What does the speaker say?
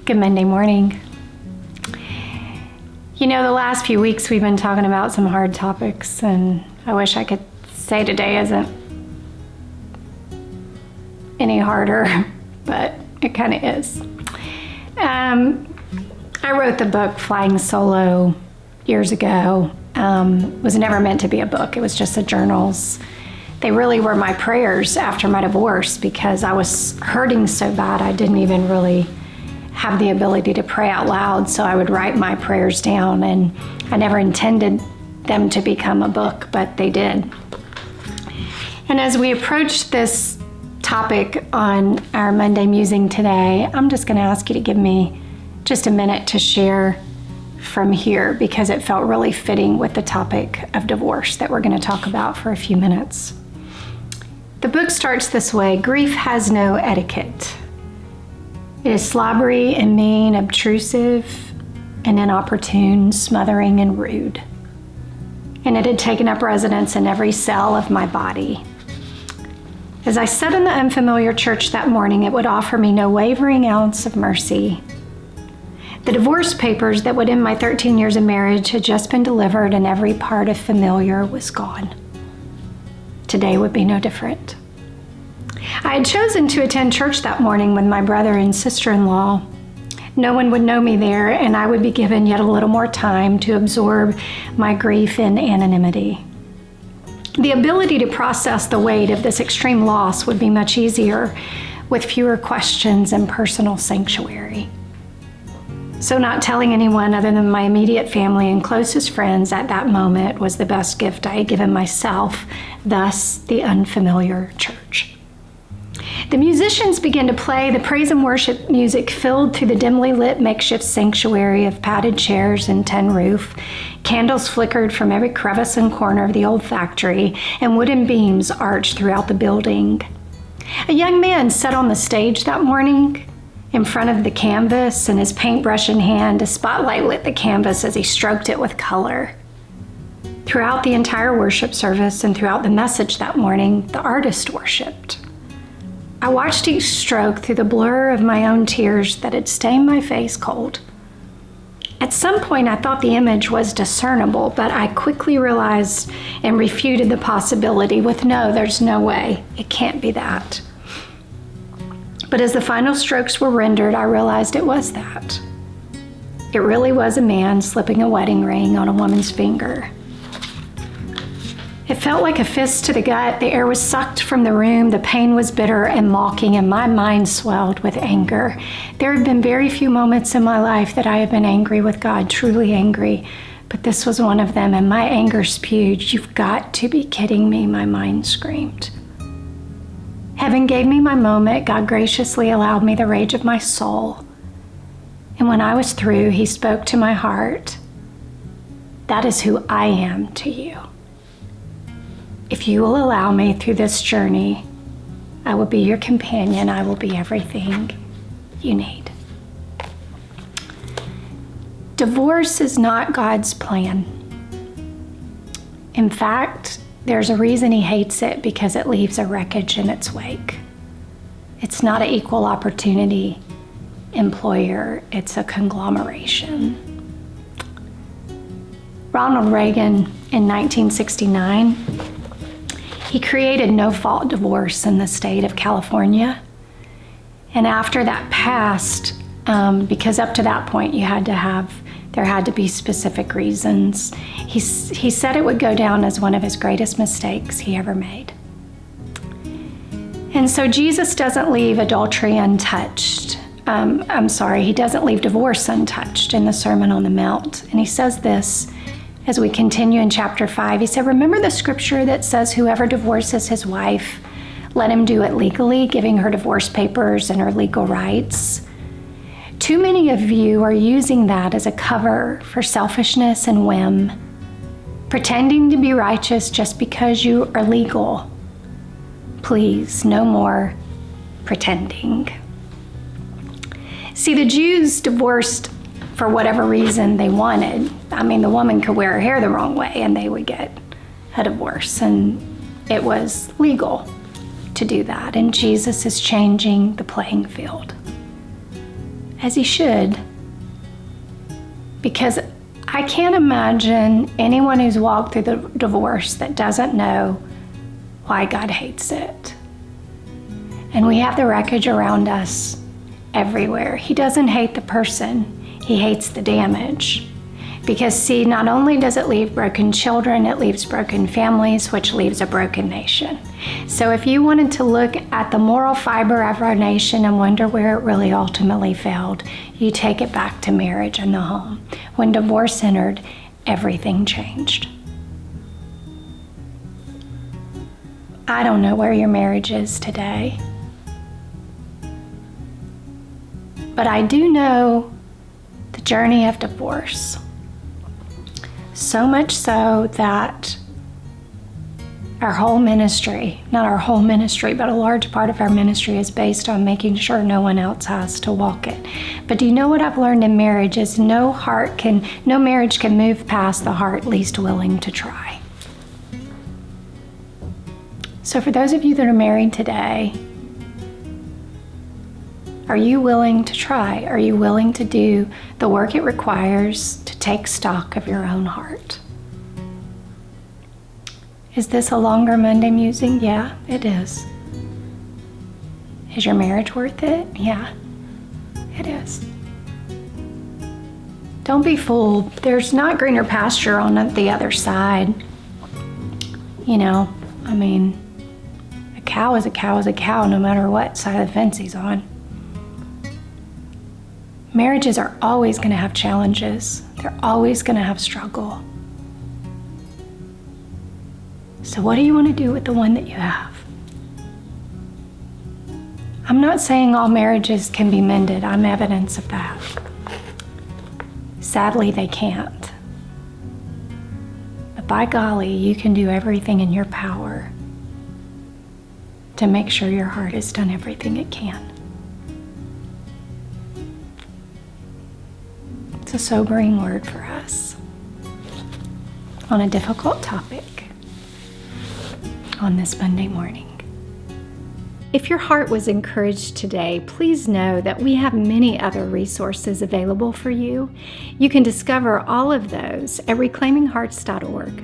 Good Monday morning. You know, the last few weeks we've been talking about some hard topics, and I wish I could say today isn't any harder, but it kind of is. I wrote the book Flying Solo years ago. It was never meant to be a book. It was just the journals. They really were my prayers after my divorce because I was hurting so bad I didn't even really have the ability to pray out loud, so I would write my prayers down, and I never intended them to become a book, but they did. And as we approach this topic on our Monday Musing today, I'm just going to ask you to give me just a minute to share from here because it felt really fitting with the topic of divorce that we're going to talk about for a few minutes. The book starts this way: grief has no etiquette. It is slobbery and mean, obtrusive and inopportune, smothering and rude. And it had taken up residence in every cell of my body. As I sat in the unfamiliar church that morning, it would offer me no wavering ounce of mercy. The divorce papers that would end my 13 years of marriage had just been delivered, and every part of familiar was gone. Today would be no different. I had chosen to attend church that morning with my brother and sister-in-law. No one would know me there, and I would be given yet a little more time to absorb my grief in anonymity. The ability to process the weight of this extreme loss would be much easier with fewer questions and personal sanctuary. So not telling anyone other than my immediate family and closest friends at that moment was the best gift I had given myself, thus the unfamiliar church. The musicians began to play. The praise and worship music filled through the dimly lit makeshift sanctuary of padded chairs and tin roof. Candles flickered from every crevice and corner of the old factory, and wooden beams arched throughout the building. A young man sat on the stage that morning in front of the canvas, and his paintbrush in hand, a spotlight lit the canvas as he stroked it with color. Throughout the entire worship service and throughout the message that morning, the artist worshiped. I watched each stroke through the blur of my own tears that had stained my face cold. At some point, I thought the image was discernible, but I quickly realized and refuted the possibility with, no, there's no way. It can't be that. But as the final strokes were rendered, I realized it was that. It really was a man slipping a wedding ring on a woman's finger. It felt like a fist to the gut. The air was sucked from the room. The pain was bitter and mocking, and my mind swelled with anger. There had been very few moments in my life that I have been angry with God, truly angry, but this was one of them, and my anger spewed. You've got to be kidding me, my mind screamed. Heaven gave me my moment. God graciously allowed me the rage of my soul. And when I was through, he spoke to my heart. That is who I am to you. If you will allow me through this journey, I will be your companion. I will be everything you need. Divorce is not God's plan. In fact, there's a reason he hates it, because it leaves a wreckage in its wake. It's not an equal opportunity employer, it's a conglomeration. Ronald Reagan in 1969, he created no-fault divorce in the state of California. And after that passed, because up to that point there had to be specific reasons, he said it would go down as one of his greatest mistakes he ever made. And so Jesus doesn't leave adultery untouched. He doesn't leave divorce untouched in the Sermon on the Mount. And he says this as we continue in chapter 5. He said, remember the scripture that says whoever divorces his wife, let him do it legally, giving her divorce papers and her legal rights. Too many of you are using that as a cover for selfishness and whim, pretending to be righteous just because you are legal. Please, no more pretending. See, the Jews divorced for whatever reason they wanted. I mean, the woman could wear her hair the wrong way and they would get a divorce, and it was legal to do that. And Jesus is changing the playing field. as he should, because I can't imagine anyone who's walked through the divorce that doesn't know why God hates it. And we have the wreckage around us everywhere. He doesn't hate the person, he hates the damage. Because see, not only does it leave broken children, it leaves broken families, which leaves a broken nation. So if you wanted to look at the moral fiber of our nation and wonder where it really ultimately failed, you take it back to marriage and the home. When divorce entered, everything changed. I don't know where your marriage is today, but I do know the journey of divorce. So much so that our whole ministry, not our whole ministry, but a large part of our ministry is based on making sure no one else has to walk it. But do you know what I've learned in marriage is no marriage can move past the heart least willing to try. So for those of you that are married today, are you willing to try? Are you willing to do the work it requires to take stock of your own heart? Is this a longer Monday musing? Yeah, it is. Is your marriage worth it? Yeah, it is. Don't be fooled. There's not greener pasture on the other side. You know, I mean, a cow is a cow is a cow no matter what side of the fence he's on. Marriages are always going to have challenges. They're always going to have struggle. So what do you want to do with the one that you have? I'm not saying all marriages can be mended. I'm evidence of that. Sadly, they can't. But by golly, you can do everything in your power to make sure your heart has done everything it can. It's a sobering word for us on a difficult topic on this Monday morning. If your heart was encouraged today, please know that we have many other resources available for you. You can discover all of those at reclaiminghearts.org.